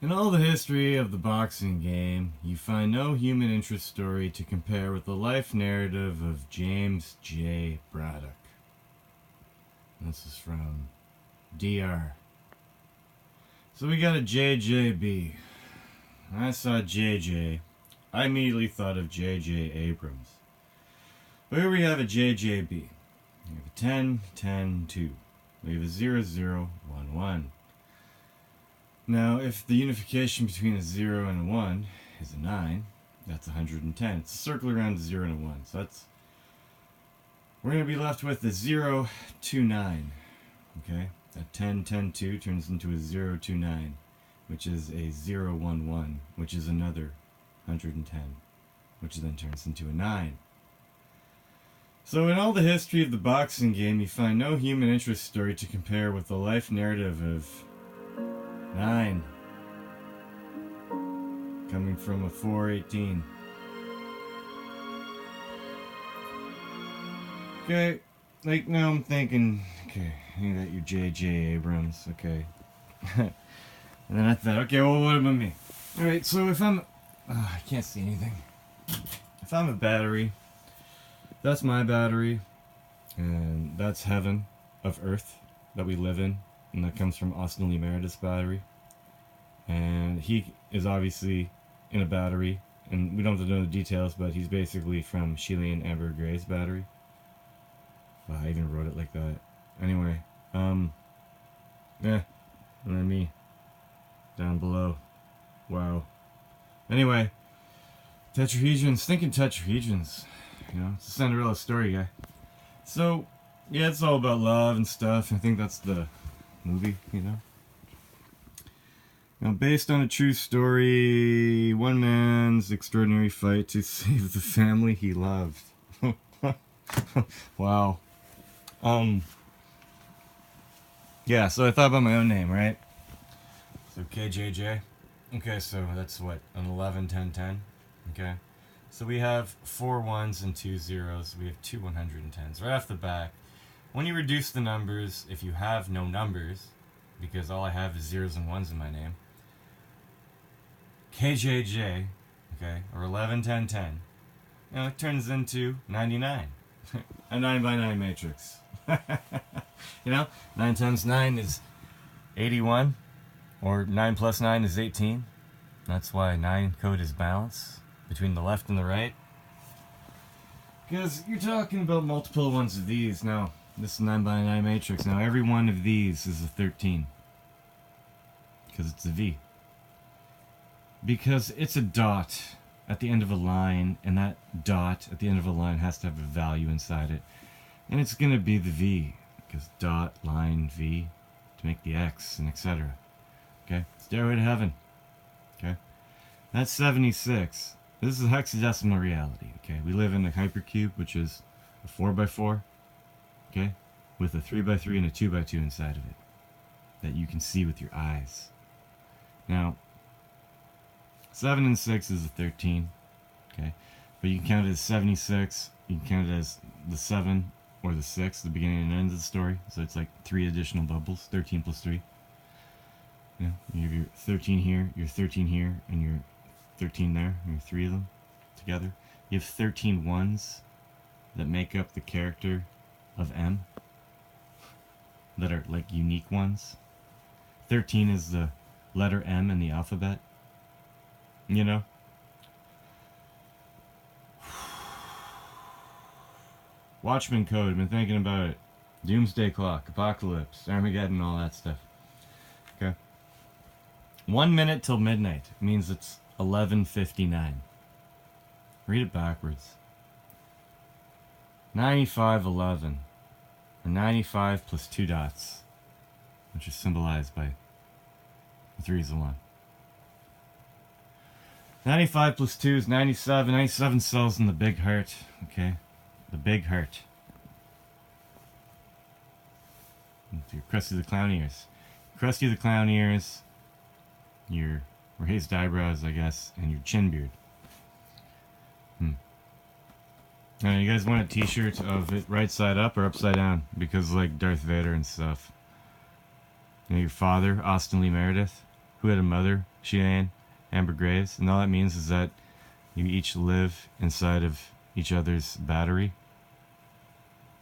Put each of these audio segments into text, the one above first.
In all the history of the boxing game, you find no human interest story to compare with the life narrative of James J. Braddock. This is from DR. So we got a JJB. When I saw JJ, I immediately thought of JJ Abrams. But here we have a JJB. We have a 10, 10, 2. We have a 0, 0, 1, 1. Now, if the unification between a 0 and a 1 is a 9, that's 110. It's a circle around a 0 and a 1. So we're going to be left with a 0, 2, 9. Okay? That 10, 10, 2 turns into a 0, 2, 9, which is a 0, 1, 1, which is another 110, which then turns into a 9. So in all the history of the boxing game, you find no human interest story to compare with the life narrative of 9, coming from a 418. Okay, like now I'm thinking, okay, you got your J.J. Abrams, okay. And then I thought, okay, well, what about me? Alright, so if I'm, I can't see anything. If I'm a battery, that's my battery, and that's heaven of earth that we live in. And that comes from Austin Lee Meredith's battery. And he is obviously in a battery. And we don't have to know the details, but he's basically from Sheila and Amber Gray's battery. Wow, I even wrote it like that. Anyway, yeah. And then me. Down below. Wow. Anyway. Tetrahedrons. Thinking tetrahedrons. You know, it's a Cinderella story, guy. So, yeah, it's all about love and stuff. I think that's the movie, you know. Now, based on a true story, one man's extraordinary fight to save the family he loved. Wow. Yeah, so I thought about my own name, right? So KJJ. Okay, so that's what, an 11, 10, 10. Okay. So we have 4 1s and 2 zeros. We have 2 110s. Right off the bat, when you reduce the numbers, if you have no numbers, because all I have is zeros and ones in my name, KJJ, okay, or 11, 10, 10, you know, it turns into 99. A 9 by 9 matrix. You know, 9 times 9 is 81, or 9 plus 9 is 18. That's why 9 code is balance between the left and the right. Because you're talking about multiple ones of these. Now, this is 9 by 9 matrix. Now, every one of these is a 13. Because it's a V. Because it's a dot at the end of a line, and that dot at the end of a line has to have a value inside it. And it's going to be the V. Because dot, line, V, to make the X, and etc. Okay? Stairway to heaven. Okay? That's 76. This is hexadecimal reality, okay? We live in a hypercube, which is a 4x4, okay? With a 3x3 and a 2x2 inside of it that you can see with your eyes. Now, 7 and 6 is a 13, okay? But you can count it as 76, you can count it as the 7 or the 6, the beginning and end of the story. So it's like 3 additional bubbles, 13 plus 3. You know, you have your 13 here, your 13 here, and your 13 there, and 3 of them together. You have 13 ones that make up the character of M, that are like unique ones. 13 is the letter M in the alphabet, you know. Watchman Code, I've been thinking about it. Doomsday Clock, Apocalypse, Armageddon, all that stuff. Okay. 1 minute till midnight means it's 11:59. Read it backwards. 9511, or 95 plus 2 dots, which is symbolized by the 3 is a 1. 95 plus 2 is 97. 97 cells in the big heart. Okay, the big heart. With your Krusty the Clown ears. Krusty the Clown ears. Your raised eyebrows, I guess, and your chin beard. You guys want a t-shirt of it right side up or upside down? Because like Darth Vader and stuff. You know, your father, Austin Lee Meredith, who had a mother, Cheyenne, Amber Graves, and all that means is that you each live inside of each other's battery,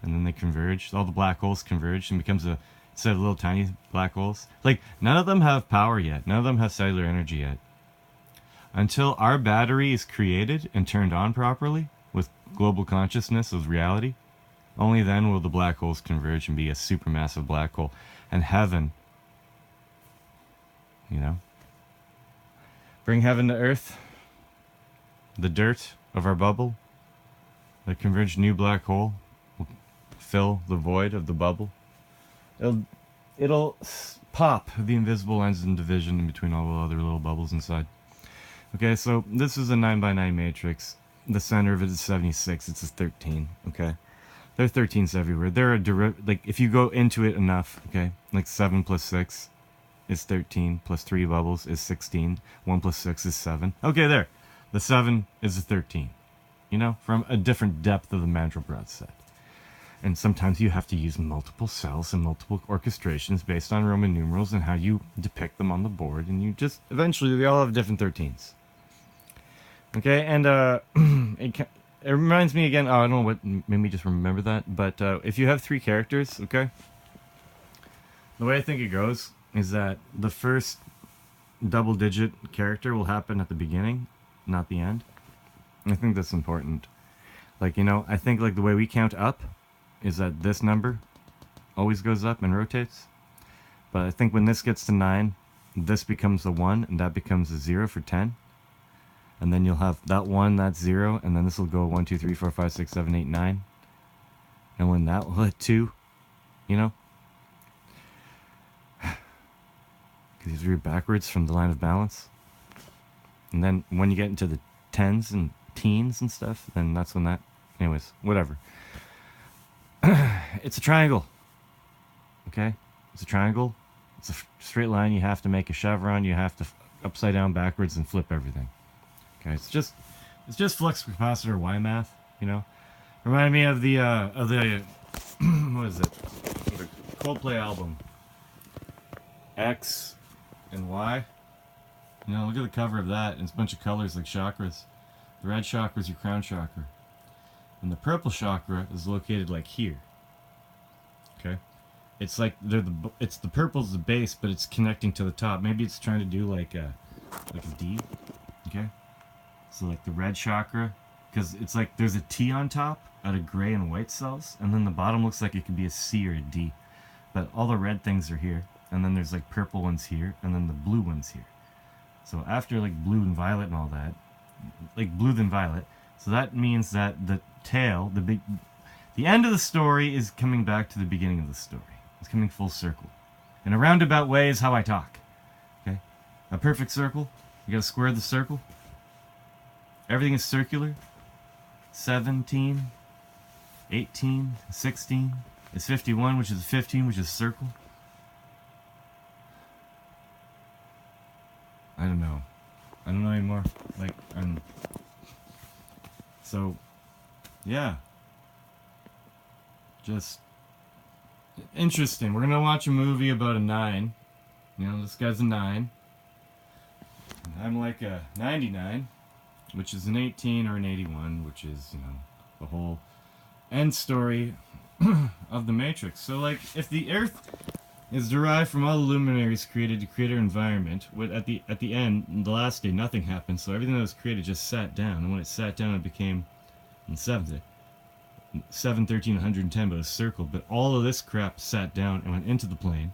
and then they converge. All the black holes converge and becomes a set of little tiny black holes. Like, none of them have power yet. None of them have cellular energy yet. Until our battery is created and turned on properly with global consciousness of reality, only then will the black holes converge and be a supermassive black hole. And heaven, you know, bring heaven to earth, the dirt of our bubble, the converged new black hole will fill the void of the bubble. It'll pop the invisible lines and division in between all the other little bubbles inside. Okay, so this is a 9x9 matrix. The center of it is 76. It's a 13. Okay, there are 13s everywhere. There are like, if you go into it enough, okay, like 7 plus 6 is 13, plus 3 bubbles is 16. 1 plus 6 is 7. Okay, there. The 7 is a 13. You know, from a different depth of the Mandelbrot set. And sometimes you have to use multiple cells and multiple orchestrations based on Roman numerals and how you depict them on the board. And you just, eventually, they all have different 13s. Okay, and it reminds me again, I don't know what made me just remember that, but if you have 3 characters, okay, the way I think it goes is that the first double-digit character will happen at the beginning, not the end. I think that's important. Like, you know, I think like the way we count up is that this number always goes up and rotates. But I think when this gets to 9, this becomes a 1, and that becomes a 0 for 10. And then you'll have that 1, that's 0, and then this will go 1, 2, 3, 4, 5, 6, 7, 8, 9. And when that will hit 2, you know? Because these read backwards from the line of balance. And then when you get into the 10s and teens and stuff, then that's when that... Anyways, whatever. It's a triangle. Okay? It's a triangle. It's a straight line. You have to make a chevron. You have to upside down backwards and flip everything. Okay, it's just flux capacitor Y math, you know. Remind me of the what is it? The Coldplay album. X and Y. You know, look at the cover of that. It's a bunch of colors like chakras. The red chakra is your crown chakra, and the purple chakra is located like here. Okay, it's like it's the purple's the base, but it's connecting to the top. Maybe it's trying to do like a D. Okay. So like the red chakra, because it's like there's a T on top out of gray and white cells, and then the bottom looks like it could be a C or a D. But all the red things are here, and then there's like purple ones here, and then the blue ones here. So after like blue and violet and all that, like blue then violet, so that means that the tail, the end of the story is coming back to the beginning of the story. It's coming full circle. In a roundabout way is how I talk. Okay? A perfect circle, you gotta square the circle. Everything is circular. 17, 18, 16. It's 51, which is 15, which is circle. I don't know. I don't know anymore. Like, so, yeah. Just interesting. We're gonna watch a movie about a 9. You know, this guy's a 9. I'm like a 99. Which is an 18 or an 81, which is, you know, the whole end story of the Matrix. So, like, if the Earth is derived from all the luminaries created to create our environment, at the end, the last day, nothing happened, so everything that was created just sat down, and when it sat down, it became, in 7, 13, 110, but a circle, but all of this crap sat down and went into the plane,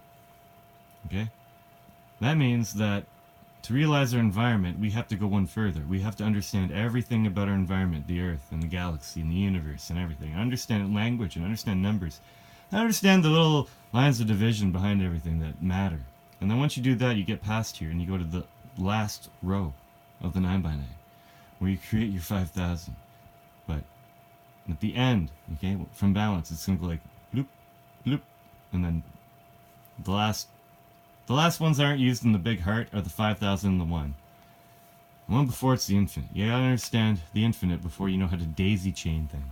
okay? That means that to realize our environment, we have to go one further. We have to understand everything about our environment, the Earth and the galaxy and the universe and everything. Understand language and understand numbers. And understand the little lines of division behind everything that matter. And then once you do that, you get past here and you go to the last row of the 9x9, where you create your 5,000. But at the end, okay, from balance, it's going to go like bloop, bloop, and then the last ones that aren't used in the big heart are the 5,000 and the 1. The one before it's the infinite. You gotta understand the infinite before you know how to daisy chain things.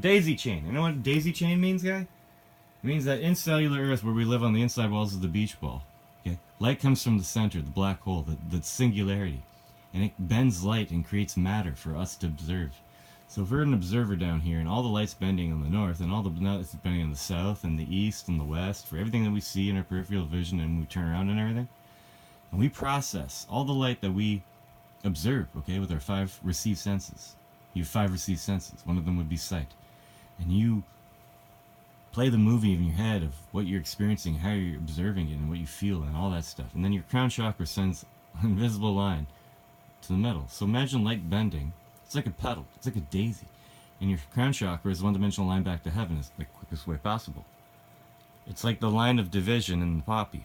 Daisy chain. You know what daisy chain means, guy? It means that in cellular Earth, where we live on the inside walls of the beach ball, okay, Light comes from the center, the black hole, the singularity. And it bends light and creates matter for us to observe. So if we're an observer down here, and all the light's bending on the north, and all the light's bending on the south, and the east, and the west, for everything that we see in our peripheral vision, and we turn around and everything, and we process all the light that we observe, okay, with our 5 received senses. You have 5 received senses. One of them would be sight. And you play the movie in your head of what you're experiencing, how you're observing it, and what you feel, and all that stuff. And then your crown chakra sends an invisible line to the middle. So imagine light bending. It's like a petal. It's like a daisy. And your crown chakra is one-dimensional line back to heaven. It's the quickest way possible. It's like the line of division in the poppy.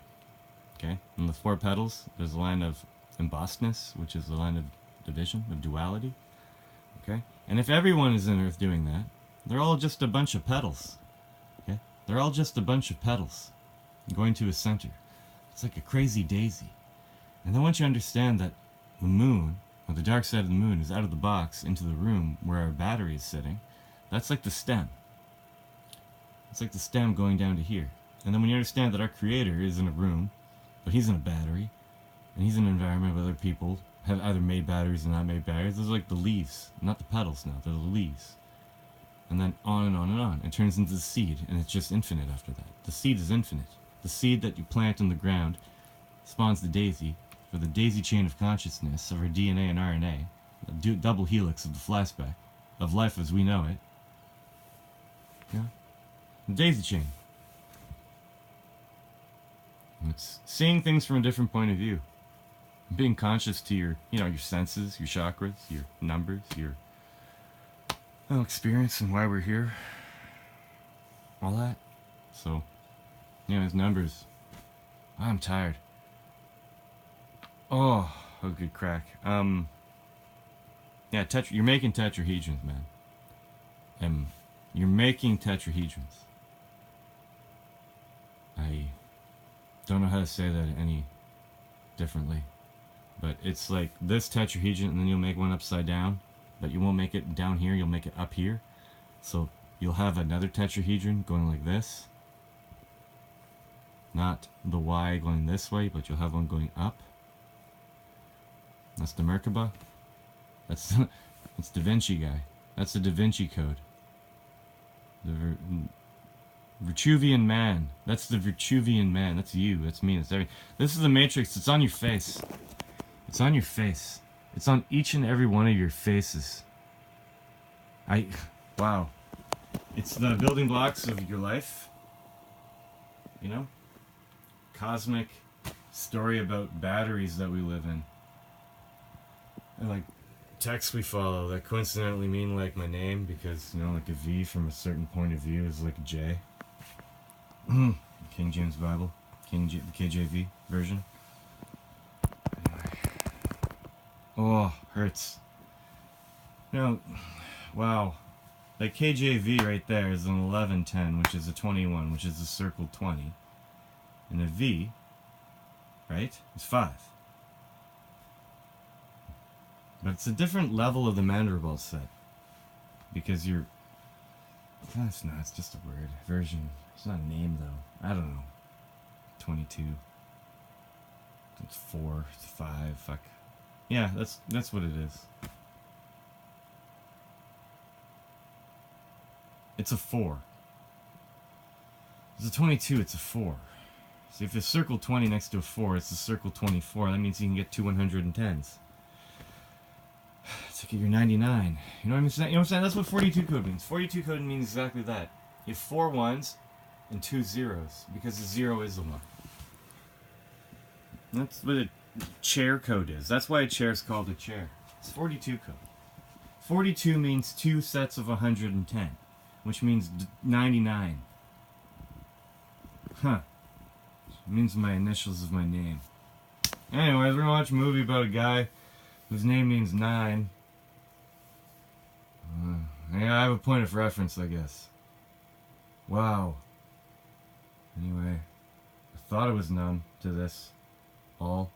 Okay? In the 4 petals, there's a line of embossedness, which is the line of division, of duality. Okay? And if everyone is in Earth doing that, they're all just a bunch of petals. Okay? They're all just a bunch of petals going to a center. It's like a crazy daisy. And then once you understand that the moon, or the dark side of the moon, is out of the box into the room where our battery is sitting, that's like the stem. It's like the stem going down to here. And then when you understand that our creator is in a room, but he's in a battery, and he's in an environment where other people have either made batteries or not made batteries, those are like the leaves, not the petals now, they're the leaves. And then on and on and on. It turns into the seed, and it's just infinite after that. The seed is infinite. The seed that you plant in the ground spawns the daisy, for the daisy chain of consciousness of our DNA and RNA, the double helix of the flashback of life as we know it. Yeah? The daisy chain. And it's seeing things from a different point of view. Being conscious to your, your senses, your chakras, your numbers, your experience and why we're here. All that. So, anyways, numbers. I'm tired. Oh, good crack. Yeah, you're making tetrahedrons, man. You're making tetrahedrons. I don't know how to say that any differently, but it's like this tetrahedron, and then you'll make one upside down, but you won't make it down here, you'll make it up here. So you'll have another tetrahedron going like this. Not the Y going this way, but you'll have one going up. That's the Merkaba. That's Da Vinci guy. That's the Da Vinci Code. The Vitruvian man. That's the Vitruvian man. That's you. That's me. That's everything. This is the Matrix. It's on your face. It's on your face. It's on each and every one of your faces. Wow. It's the building blocks of your life. Cosmic story about batteries that we live in. And like texts we follow that coincidentally mean like my name, because like a V from a certain point of view is like a J. King James Bible, the KJV version. Anyway. Oh, hurts. Wow. Like KJV right there is an 1110, which is a 21, which is a circle 20. And a V, right, is 5. But it's a different level of the Mandelbrot set. Because you're... That's not, it's just a word. Version. It's not a name, though. I don't know. 22. It's 4. It's 5. Fuck. Yeah, that's what it is. It's a 4. It's a 22, it's a 4. So if there's circle 20 next to a 4, it's a circle 24. That means you can get two 110s. It's like you're 99. You know what I'm saying? That's what 42 code means. 42 code means exactly that. You have 4 1s and 2 zeros, because a 0 is a 1. That's what a chair code is. That's why a chair is called a chair. It's 42 code. 42 means 2 sets of 110, which means 99. Huh. It means my initials of my name. Anyways, we're gonna watch a movie about a guy whose name means 9. Yeah, I have a point of reference, I guess. Wow. Anyway, I thought I was numb to this all.